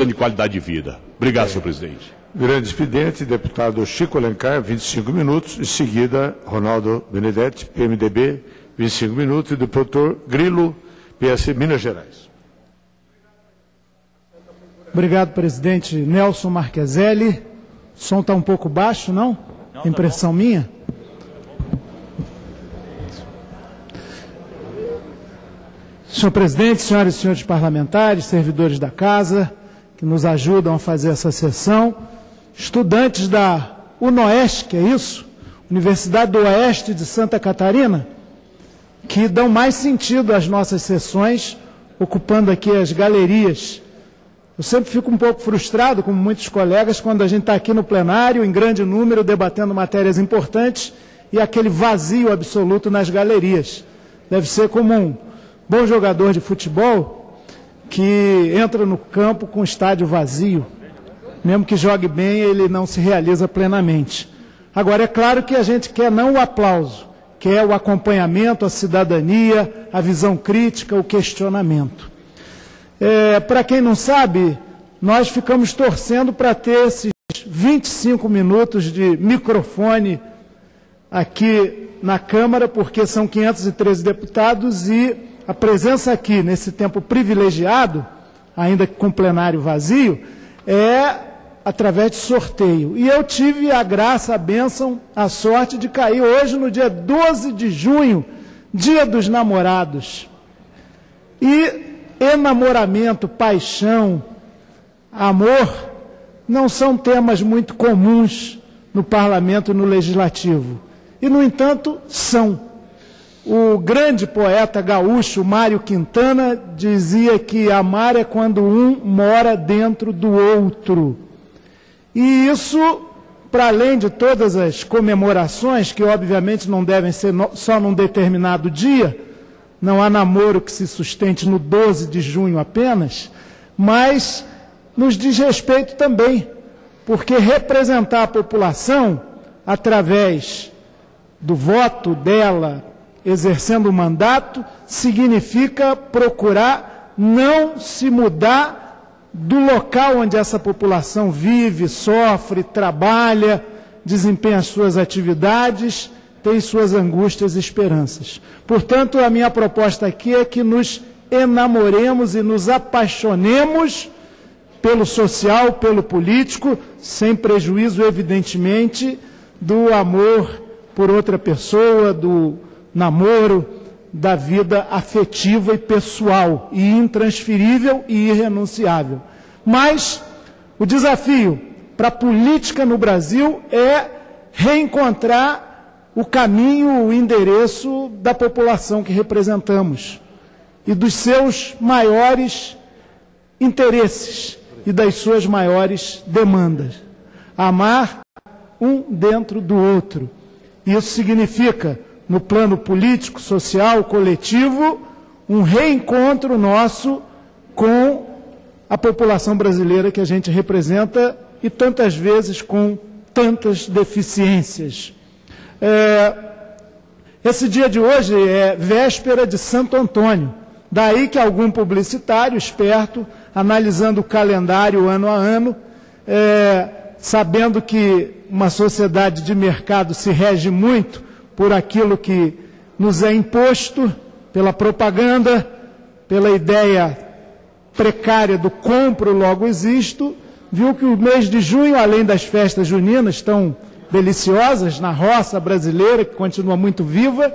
busca de qualidade de vida. Obrigado, senhor presidente. Grande expediente, deputado Chico Alencar, 25 minutos. Em seguida, Ronaldo Benedetti, PMDB, 25 minutos. E do doutor Grilo, PS Minas Gerais. Obrigado, presidente Nelson Marcheselli. O som está um pouco baixo, não? Impressão minha? Senhor presidente, senhoras e senhores parlamentares, servidores da casa, que nos ajudam a fazer essa sessão, estudantes da UNOESC, que é isso? Universidade do Oeste de Santa Catarina, que dão mais sentido às nossas sessões, ocupando aqui as galerias. Eu sempre fico um pouco frustrado, como muitos colegas, quando a gente está aqui no plenário, em grande número, debatendo matérias importantes, e aquele vazio absoluto nas galerias. Deve ser como um bom jogador de futebol que entra no campo com o estádio vazio. Mesmo que jogue bem, ele não se realiza plenamente. Agora, é claro que a gente quer não o aplauso, quer o acompanhamento, a cidadania, a visão crítica, o questionamento. Para quem não sabe, nós ficamos torcendo para ter esses 25 minutos de microfone aqui na Câmara, porque são 513 deputados e a presença aqui, nesse tempo privilegiado, ainda com plenário vazio, é através de sorteio. E eu tive a graça, a bênção, a sorte de cair hoje, no dia 12 de junho, Dia dos Namorados. E enamoramento, paixão, amor, não são temas muito comuns no Parlamento e no Legislativo. E, no entanto, são. O grande poeta gaúcho Mário Quintana dizia que amar é quando um mora dentro do outro. E isso, para além de todas as comemorações, que obviamente não devem ser só num determinado dia, não há namoro que se sustente no 12 de junho apenas, mas nos diz respeito também, porque representar a população através do voto dela, exercendo o mandato, significa procurar não se mudar do local onde essa população vive, sofre, trabalha, desempenha as suas atividades, tem suas angústias e esperanças. Portanto, a minha proposta aqui é que nos enamoremos e nos apaixonemos pelo social, pelo político, sem prejuízo, evidentemente, do amor por outra pessoa, do namoro, da vida afetiva e pessoal, e intransferível e irrenunciável. Mas o desafio para a política no Brasil é reencontrar o caminho, o endereço da população que representamos e dos seus maiores interesses e das suas maiores demandas. Amar um dentro do outro. Isso significa, no plano político, social, coletivo, um reencontro nosso com a população brasileira que a gente representa e tantas vezes com tantas deficiências. Esse dia de hoje é véspera de Santo Antônio. Daí que algum publicitário esperto, analisando o calendário ano a ano, sabendo que uma sociedade de mercado se rege muito por aquilo que nos é imposto, pela propaganda, pela ideia precária do compro, logo existo, viu que o mês de junho, além das festas juninas tão deliciosas na roça brasileira, que continua muito viva,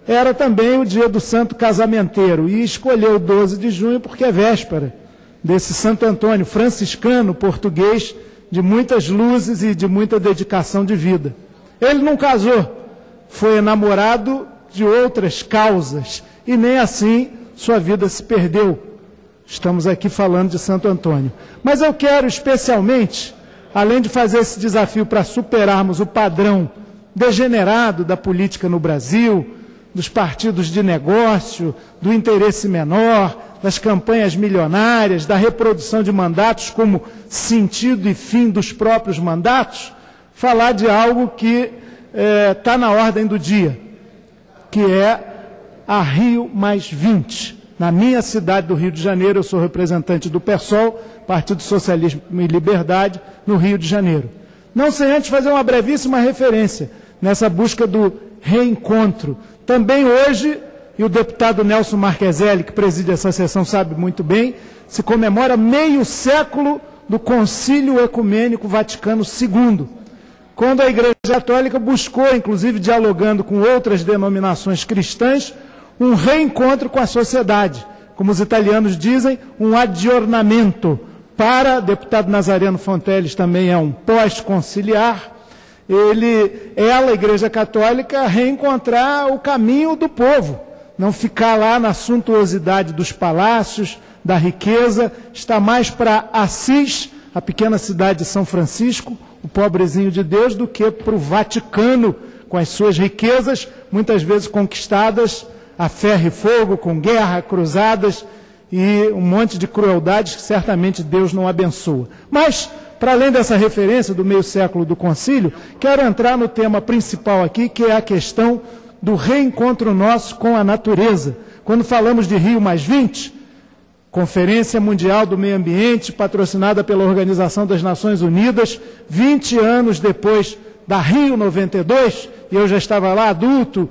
era também o dia do santo casamenteiro, e escolheu o 12 de junho porque é véspera desse Santo Antônio, franciscano, português, de muitas luzes e de muita dedicação de vida. Ele não casou, foi enamorado de outras causas, e nem assim sua vida se perdeu. Estamos aqui falando de Santo Antônio. Mas eu quero especialmente, além de fazer esse desafio para superarmos o padrão degenerado da política no Brasil, dos partidos de negócio, do interesse menor, das campanhas milionárias, da reprodução de mandatos como sentido e fim dos próprios mandatos, falar de algo que está na ordem do dia, que é a Rio+20. na minha cidade do Rio de Janeiro. Eu sou representante do PSOL, Partido Socialismo e Liberdade, no Rio de Janeiro. Não sem antes fazer uma brevíssima referência nessa busca do reencontro. Também hoje, e o deputado Nelson Marqueselli, que preside essa sessão, sabe muito bem, se comemora meio século do Concílio Ecumênico Vaticano II, quando a Igreja Católica buscou, inclusive dialogando com outras denominações cristãs, um reencontro com a sociedade. Como os italianos dizem, um aggiornamento. Para o deputado Nazareno Fonteles também é um pós-conciliar. Ela, a Igreja Católica, reencontrar o caminho do povo. Não ficar lá na suntuosidade dos palácios, da riqueza, está mais para Assis, a pequena cidade de São Francisco, o pobrezinho de Deus, do que para o Vaticano, com as suas riquezas, muitas vezes conquistadas a ferro e fogo, com guerra, cruzadas e um monte de crueldades que certamente Deus não abençoa. Mas, para além dessa referência do meio século do concílio, quero entrar no tema principal aqui, que é a questão do reencontro nosso com a natureza. Quando falamos de Rio+20, Conferência Mundial do Meio Ambiente, patrocinada pela Organização das Nações Unidas, 20 anos depois da Rio 92, e eu já estava lá adulto,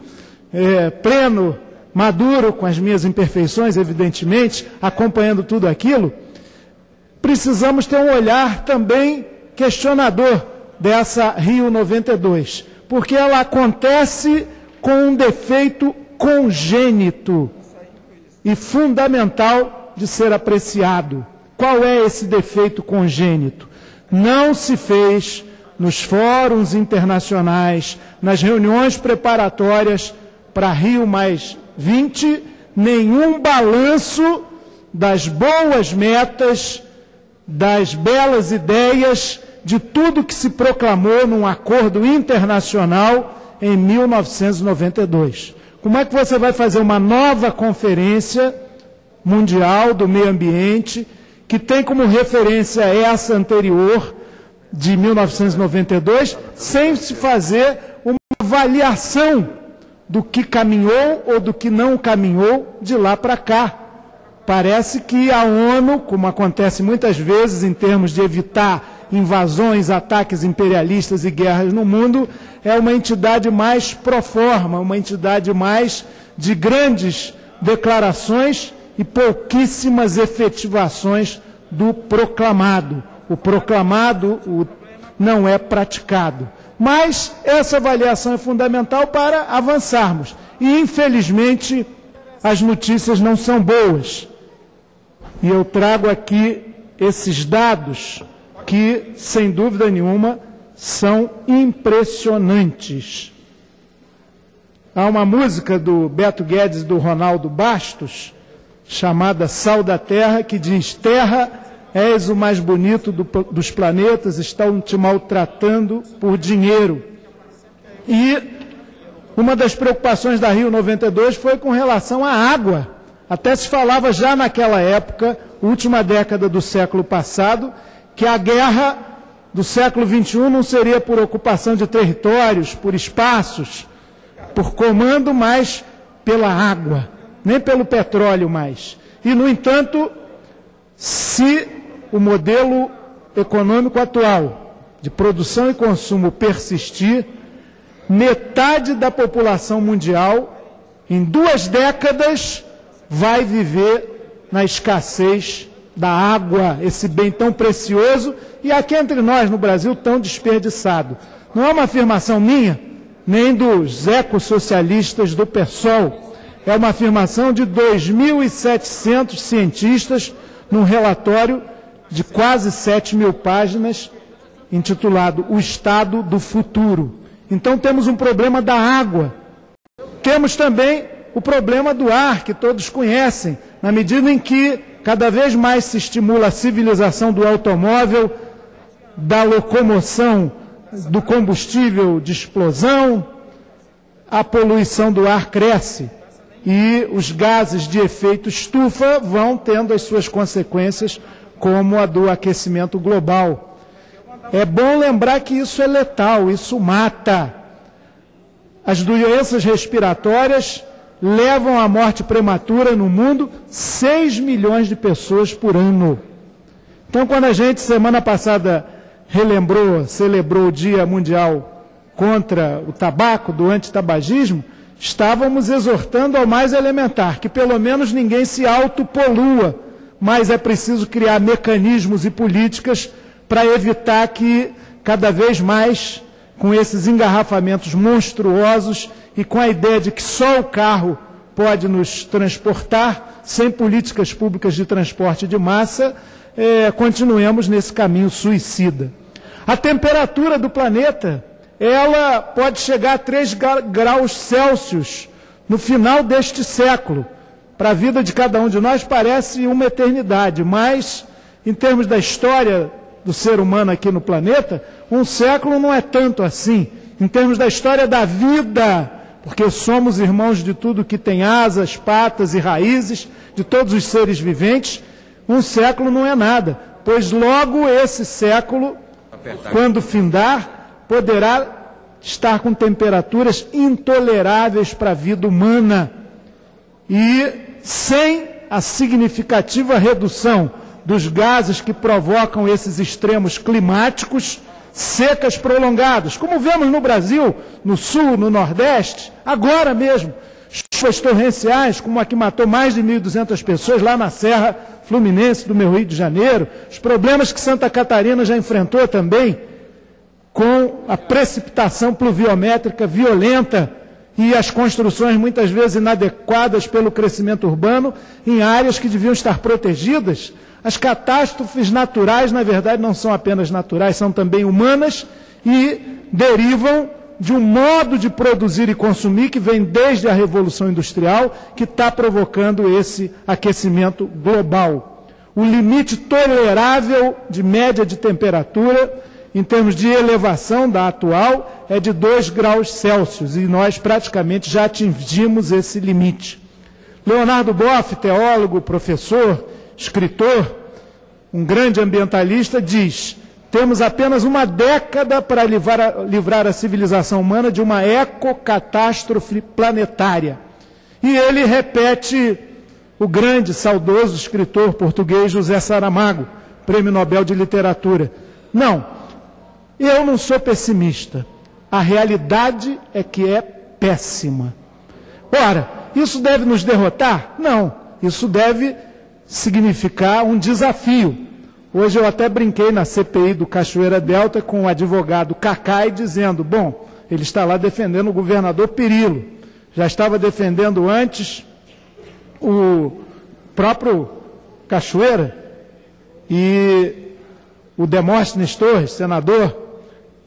pleno, maduro, com as minhas imperfeições, evidentemente, acompanhando tudo aquilo, precisamos ter um olhar também questionador dessa Rio 92, porque ela acontece com um defeito congênito e fundamental de ser apreciado. Qual é esse defeito congênito? Não se fez nos fóruns internacionais, nas reuniões preparatórias para Rio+20, nenhum balanço das boas metas, das belas ideias, de tudo que se proclamou num acordo internacional em 1992. Como é que você vai fazer uma nova conferência mundial do meio ambiente, que tem como referência essa anterior, de 1992, sem se fazer uma avaliação do que caminhou ou do que não caminhou de lá para cá? Parece que a ONU, como acontece muitas vezes em termos de evitar invasões, ataques imperialistas e guerras no mundo, é uma entidade mais pro forma, uma entidade mais de grandes declarações e pouquíssimas efetivações do proclamado. O proclamado não é praticado. Mas essa avaliação é fundamental para avançarmos. E, infelizmente, as notícias não são boas. E eu trago aqui esses dados que, sem dúvida nenhuma, são impressionantes. Há uma música do Beto Guedes e do Ronaldo Bastos, chamada Sal da Terra, que diz: Terra, és o mais bonito dos planetas, estão te maltratando por dinheiro. E uma das preocupações da Rio 92 foi com relação à água. Até se falava já naquela época, última década do século passado, que a guerra do século XXI não seria por ocupação de territórios, por espaços, por comando, mas pela água, nem pelo petróleo mais. E, no entanto, se o modelo econômico atual de produção e consumo persistir, metade da população mundial, em 2 décadas, vai viver na escassez da água, esse bem tão precioso e aqui entre nós, no Brasil, tão desperdiçado. Não é uma afirmação minha, nem dos ecossocialistas do PSOL. É uma afirmação de 2.700 cientistas num relatório de quase 7.000 páginas, intitulado O Estado do Futuro. Então temos um problema da água. Temos também o problema do ar, que todos conhecem, na medida em que cada vez mais se estimula a civilização do automóvel, da locomoção, do combustível de explosão, a poluição do ar cresce e os gases de efeito estufa vão tendo as suas consequências, como a do aquecimento global. É bom lembrar que isso é letal, isso mata. As doenças respiratórias levam à morte prematura no mundo 6 milhões de pessoas por ano. Então, quando a gente, semana passada, celebrou o Dia Mundial contra o tabaco, do antitabagismo, estávamos exortando ao mais elementar, que pelo menos ninguém se autopolua, mas é preciso criar mecanismos e políticas para evitar que, cada vez mais, com esses engarrafamentos monstruosos e com a ideia de que só o carro pode nos transportar, sem políticas públicas de transporte de massa, continuemos nesse caminho suicida. A temperatura do planeta, ela pode chegar a 3 graus Celsius no final deste século. Para a vida de cada um de nós parece uma eternidade, mas, em termos da história do ser humano aqui no planeta, um século não é tanto assim. Em termos da história da vida, porque somos irmãos de tudo que tem asas, patas e raízes, de todos os seres viventes, um século não é nada, pois logo esse século, quando findar, poderá estar com temperaturas intoleráveis para a vida humana. E sem a significativa redução dos gases que provocam esses extremos climáticos, secas prolongadas, como vemos no Brasil, no Sul, no Nordeste, agora mesmo, chuvas torrenciais, como a que matou mais de 1.200 pessoas lá na Serra Fluminense do meu Rio de Janeiro, os problemas que Santa Catarina já enfrentou também, com a precipitação pluviométrica violenta e as construções muitas vezes inadequadas pelo crescimento urbano em áreas que deviam estar protegidas. As catástrofes naturais, na verdade, não são apenas naturais, são também humanas e derivam de um modo de produzir e consumir que vem desde a Revolução Industrial, que está provocando esse aquecimento global. O limite tolerável de média de temperatura, em termos de elevação da atual, é de 2 graus Celsius, e nós praticamente já atingimos esse limite. Leonardo Boff, teólogo, professor, escritor, um grande ambientalista, diz: temos apenas uma década para livrar a civilização humana de uma ecocatástrofe planetária. E ele repete o grande, saudoso escritor português José Saramago, Prêmio Nobel de Literatura. Não, eu não sou pessimista. A realidade é que é péssima. Ora, isso deve nos derrotar? Não, isso deve significar um desafio. Hoje eu até brinquei na CPI do Cachoeira Delta com o advogado Cacai, dizendo, bom, ele está lá defendendo o governador Perillo, já estava defendendo antes o próprio Cachoeira e o Demóstenes Torres, senador,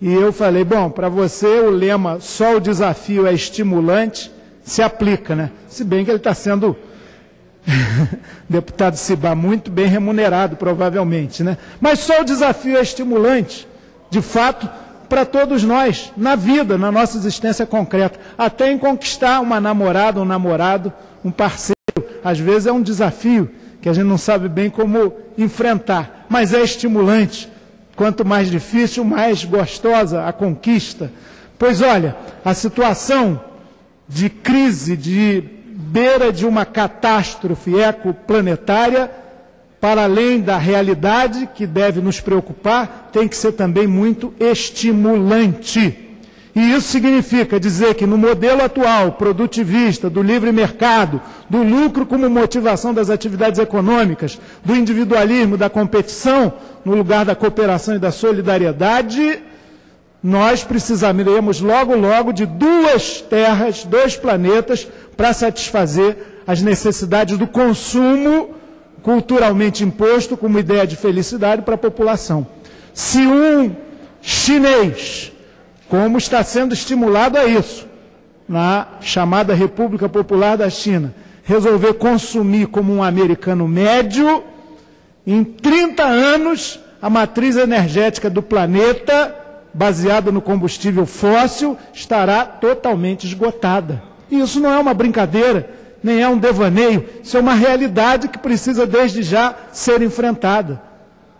e eu falei, bom, para você o lema só o desafio é estimulante se aplica, né? Se bem que ele está sendo deputado Cibá, muito bem remunerado, provavelmente, né? Mas só o desafio é estimulante, de fato, para todos nós, na vida, na nossa existência concreta, até em conquistar uma namorada, um namorado, um parceiro. Às vezes é um desafio que a gente não sabe bem como enfrentar, mas é estimulante. Quanto mais difícil, mais gostosa a conquista. Pois olha, a situação de crise, de beira de uma catástrofe ecoplanetária, para além da realidade que deve nos preocupar, tem que ser também muito estimulante. E isso significa dizer que no modelo atual, produtivista, do livre mercado, do lucro como motivação das atividades econômicas, do individualismo, da competição, no lugar da cooperação e da solidariedade, nós precisaremos logo de 2 terras, 2 planetas, para satisfazer as necessidades do consumo culturalmente imposto como ideia de felicidade para a população. Se um chinês, como está sendo estimulado a isso, na chamada República Popular da China, resolver consumir como um americano médio, em 30 anos, a matriz energética do planeta, baseada no combustível fóssil, estará totalmente esgotada. E isso não é uma brincadeira, nem é um devaneio, isso é uma realidade que precisa desde já ser enfrentada.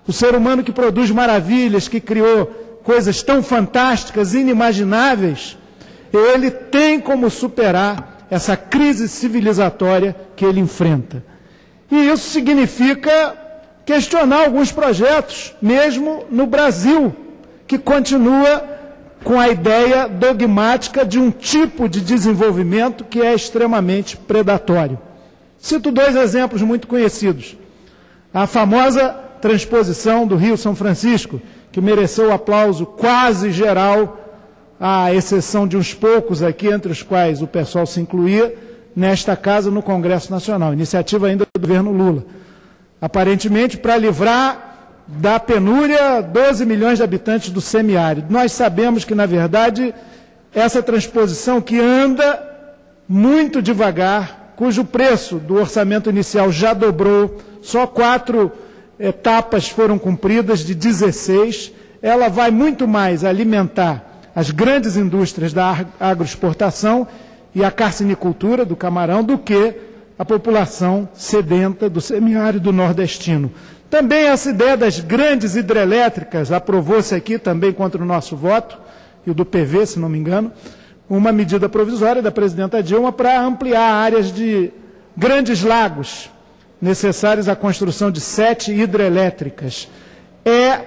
O ser humano que produz maravilhas, que criou coisas tão fantásticas, inimagináveis, ele tem como superar essa crise civilizatória que ele enfrenta. E isso significa questionar alguns projetos, mesmo no Brasil, que continua com a ideia dogmática de um tipo de desenvolvimento que é extremamente predatório. Cito dois exemplos muito conhecidos. A famosa transposição do Rio São Francisco, que mereceu o aplauso quase geral, à exceção de uns poucos aqui, entre os quais o pessoal se incluía, nesta casa no Congresso Nacional, iniciativa ainda do governo Lula. Aparentemente, para livrar da penúria 12 milhões de habitantes do semiárido. Nós sabemos que, na verdade, essa transposição que anda muito devagar, cujo preço do orçamento inicial já dobrou, só 4 etapas foram cumpridas de 16, ela vai muito mais alimentar as grandes indústrias da agroexportação e a carcinicultura do camarão do que a população sedenta do semiárido nordestino. Também essa ideia das grandes hidrelétricas, aprovou-se aqui também contra o nosso voto, e o do PV, se não me engano, uma medida provisória da presidenta Dilma para ampliar áreas de grandes lagos, necessários à construção de 7 hidrelétricas. É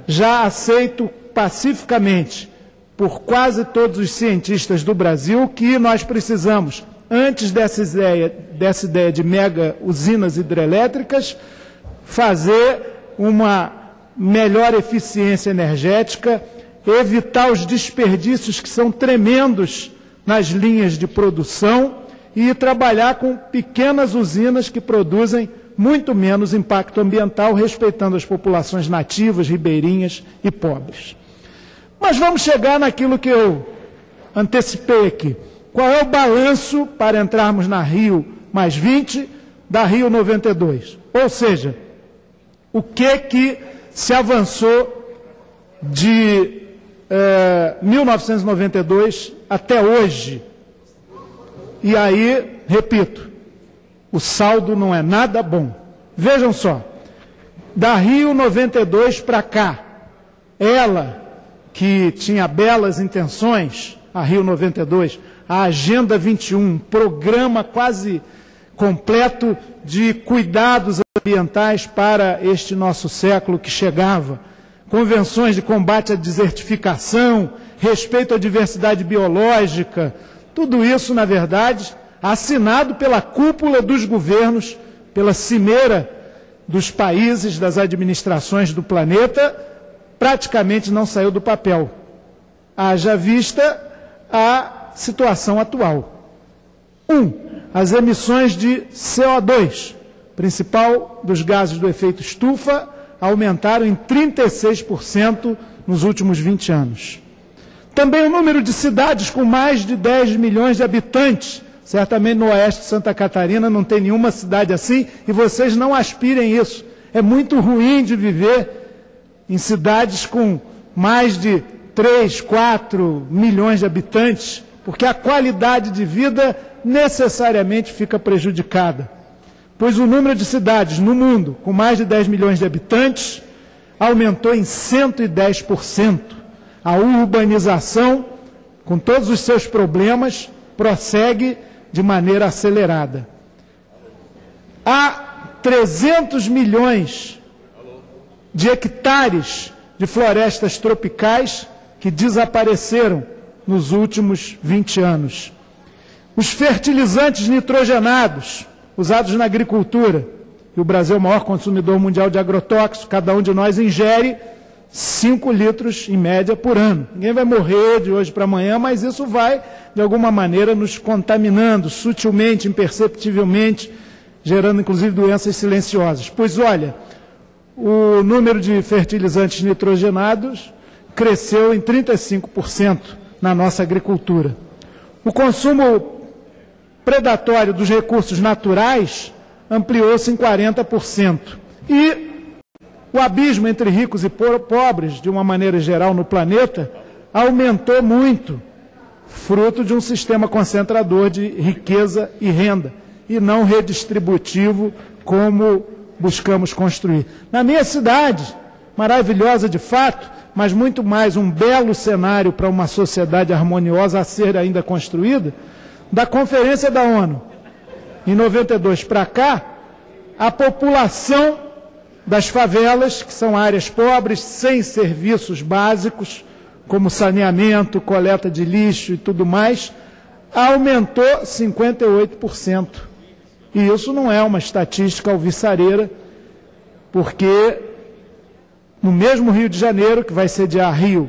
já aceito pacificamente por quase todos os cientistas do Brasil que nós precisamos, antes dessa ideia de mega usinas hidrelétricas, fazer uma melhor eficiência energética, evitar os desperdícios que são tremendos nas linhas de produção e trabalhar com pequenas usinas que produzem muito menos impacto ambiental, respeitando as populações nativas, ribeirinhas e pobres. Mas vamos chegar naquilo que eu antecipei aqui. Qual é o balanço, para entrarmos na Rio+20, da Rio 92? Ou seja, o que se avançou de 1992 até hoje? E aí, repito, o saldo não é nada bom. Vejam só, da Rio 92 para cá, ela que tinha belas intenções, a Rio 92, a Agenda 21, programa quase completo de cuidados ambientais para este nosso século que chegava, convenções de combate à desertificação, respeito à diversidade biológica, tudo isso, na verdade, assinado pela cúpula dos governos, pela cimeira dos países, das administrações do planeta, praticamente não saiu do papel. Haja vista a situação atual. As emissões de CO2, principal dos gases do efeito estufa, aumentaram em 36% nos últimos 20 anos. Também o número de cidades com mais de 10 milhões de habitantes. Certamente no oeste de Santa Catarina não tem nenhuma cidade assim, e vocês não aspirem isso. É muito ruim de viver em cidades com mais de 3, 4 milhões de habitantes, porque a qualidade de vida necessariamente fica prejudicada. Pois o número de cidades no mundo com mais de 10 milhões de habitantes aumentou em 110%. A urbanização, com todos os seus problemas, prossegue de maneira acelerada. Há 300 milhões de hectares de florestas tropicais que desapareceram nos últimos 20 anos. Os fertilizantes nitrogenados usados na agricultura, e o Brasil é o maior consumidor mundial de agrotóxicos, cada um de nós ingere 5 litros em média por ano. Ninguém vai morrer de hoje para amanhã, mas isso vai, de alguma maneira, nos contaminando sutilmente, imperceptivelmente, gerando inclusive doenças silenciosas. Pois olha, o número de fertilizantes nitrogenados cresceu em 35% na nossa agricultura. O consumo predatório dos recursos naturais ampliou-se em 40%. E o abismo entre ricos e pobres, de uma maneira geral no planeta, aumentou muito, fruto de um sistema concentrador de riqueza e renda, e não redistributivo como buscamos construir. Na minha cidade, maravilhosa de fato, mas muito mais um belo cenário para uma sociedade harmoniosa a ser ainda construída, da Conferência da ONU, em 92 para cá, a população das favelas, que são áreas pobres, sem serviços básicos, como saneamento, coleta de lixo e tudo mais, aumentou 58%. E isso não é uma estatística alvissareira, porque no mesmo Rio de Janeiro, que vai sediar Rio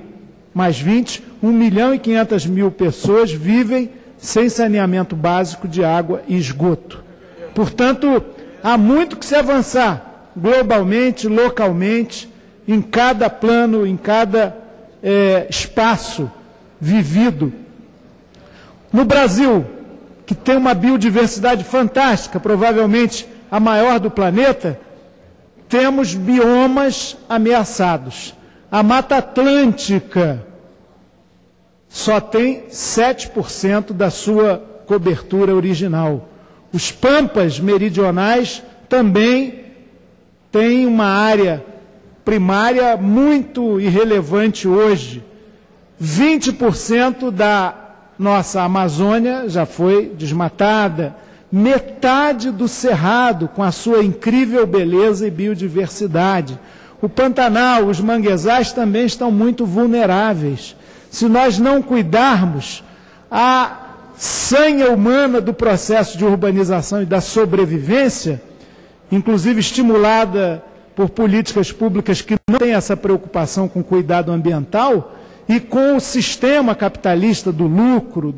mais 20, 1.500.000 pessoas vivem sem saneamento básico de água e esgoto. Portanto, há muito que se avançar, globalmente, localmente, em cada plano, em cada espaço vivido. No Brasil, que tem uma biodiversidade fantástica, provavelmente a maior do planeta, temos biomas ameaçados. A Mata Atlântica só tem 7% da sua cobertura original. Os pampas meridionais também têm uma área primária muito irrelevante hoje. 20% da nossa Amazônia já foi desmatada, metade do Cerrado, com a sua incrível beleza e biodiversidade. O Pantanal, os manguezais também estão muito vulneráveis. Se nós não cuidarmos, a sanha humana do processo de urbanização e da sobrevivência, inclusive estimulada por políticas públicas que não têm essa preocupação com cuidado ambiental, e com o sistema capitalista do lucro,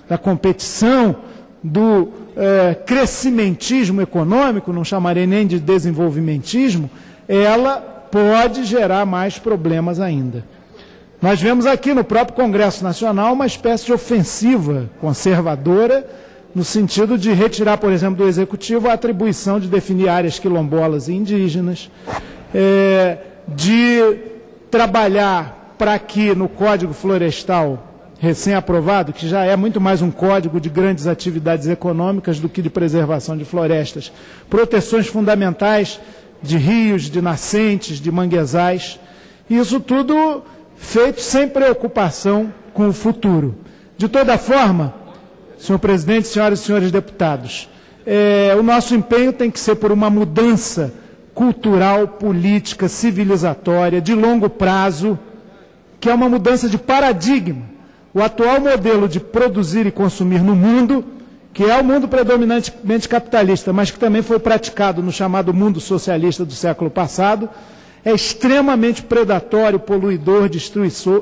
da competição, do crescimentismo econômico, não chamarei nem de desenvolvimentismo, ela pode gerar mais problemas ainda. Nós vemos aqui no próprio Congresso Nacional uma espécie de ofensiva conservadora, no sentido de retirar, por exemplo, do Executivo a atribuição de definir áreas quilombolas e indígenas, de trabalhar para que no Código Florestal recém-aprovado, que já é muito mais um código de grandes atividades econômicas do que de preservação de florestas, proteções fundamentais de rios, de nascentes, de manguezais, isso tudo feito sem preocupação com o futuro. De toda forma, senhor presidente, senhoras e senhores deputados, o nosso empenho tem que ser por uma mudança cultural, política, civilizatória, de longo prazo, que é uma mudança de paradigma. O atual modelo de produzir e consumir no mundo, que é o mundo predominantemente capitalista, mas que também foi praticado no chamado mundo socialista do século passado, é extremamente predatório, poluidor,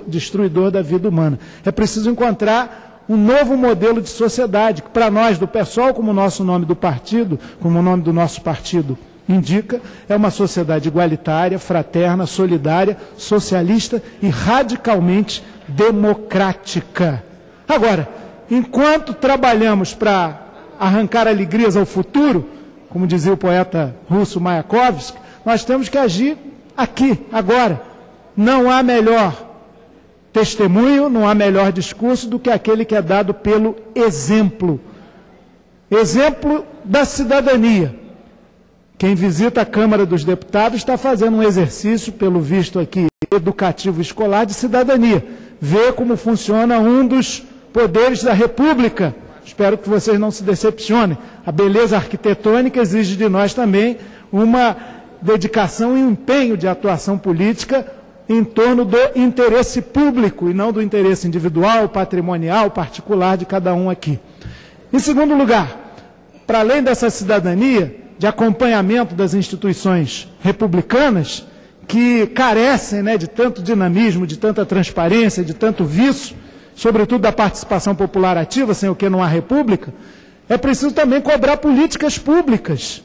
destruidor da vida humana. É preciso encontrar um novo modelo de sociedade, que para nós do PSOL, como o nosso nome do partido, como o nome do nosso partido indica, é uma sociedade igualitária, fraterna, solidária, socialista e radicalmente democrática. Agora, enquanto trabalhamos para arrancar alegrias ao futuro, como dizia o poeta russo Mayakovsky, nós temos que agir aqui, agora. Não há melhor testemunho, não há melhor discurso do que aquele que é dado pelo exemplo. Exemplo da cidadania. Quem visita a Câmara dos Deputados está fazendo um exercício, pelo visto aqui, educativo escolar de cidadania. Ver como funciona um dos poderes da República. Espero que vocês não se decepcionem. A beleza arquitetônica exige de nós também uma dedicação e um empenho de atuação política em torno do interesse público e não do interesse individual, patrimonial, particular de cada um aqui. Em segundo lugar, para além dessa cidadania, de acompanhamento das instituições republicanas, que carecem, de tanto dinamismo, de tanta transparência, de tanto vício, sobretudo da participação popular ativa, sem o que não há república, é preciso também cobrar políticas públicas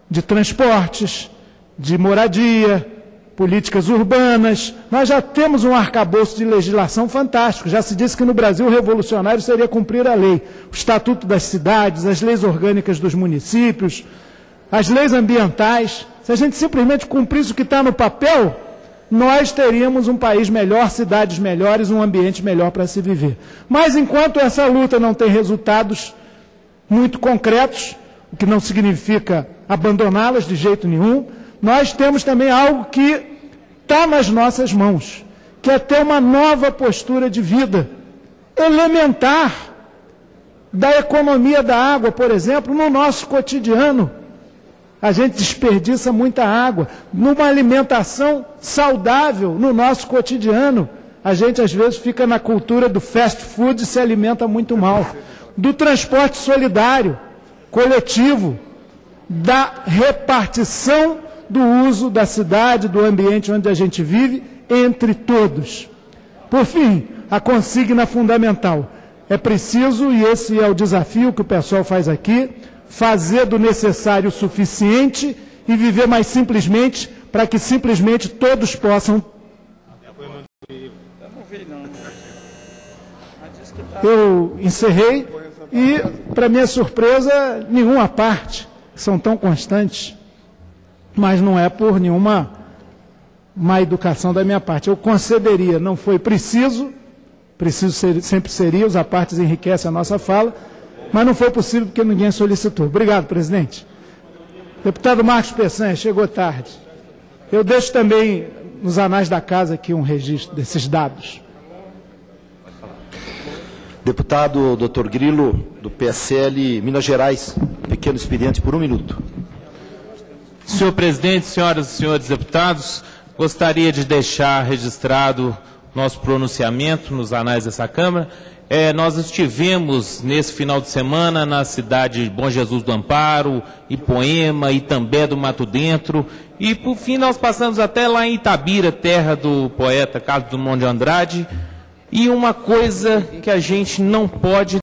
de transportes, de moradia, políticas urbanas. Nós já temos um arcabouço de legislação fantástico. Já se disse que no Brasil o revolucionário seria cumprir a lei. O Estatuto das Cidades, as leis orgânicas dos municípios, as leis ambientais. Se a gente simplesmente cumprisse o que está no papel, nós teríamos um país melhor, cidades melhores, um ambiente melhor para se viver. Mas enquanto essa luta não tem resultados muito concretos, o que não significa abandoná-las de jeito nenhum, nós temos também algo que está nas nossas mãos, que é ter uma nova postura de vida, elementar, da economia da água, por exemplo, no nosso cotidiano. A gente desperdiça muita água. Numa alimentação saudável, no nosso cotidiano, a gente às vezes fica na cultura do fast food e se alimenta muito mal. Do transporte solidário, coletivo, da repartição do uso da cidade, do ambiente onde a gente vive, entre todos. Por fim, a consigna fundamental. É preciso, e esse é o desafio que o pessoal faz aqui, fazer do necessário o suficiente e viver mais simplesmente, para que simplesmente todos possam. Eu encerrei e, para minha surpresa, nenhuma parte, são tão constantes, mas não é por nenhuma má educação da minha parte. Eu concederia, não foi preciso sempre seria, os apartes enriquecem a nossa fala, mas não foi possível porque ninguém solicitou. Obrigado, presidente. Deputado Marcos Peçanha, chegou tarde. Eu deixo também nos anais da casa aqui um registro desses dados. Deputado Dr. Grilo, do PSL Minas Gerais, pequeno expediente por 1 minuto. Senhor presidente, senhoras e senhores deputados, gostaria de deixar registrado nosso pronunciamento nos anais dessa Câmara. Nós estivemos nesse final de semana na cidade de Bom Jesus do Amparo, Ipoema, Itambé do Mato Dentro, e por fim nós passamos até lá em Itabira, terra do poeta Carlos Drummond de Andrade, e uma coisa que a gente não pode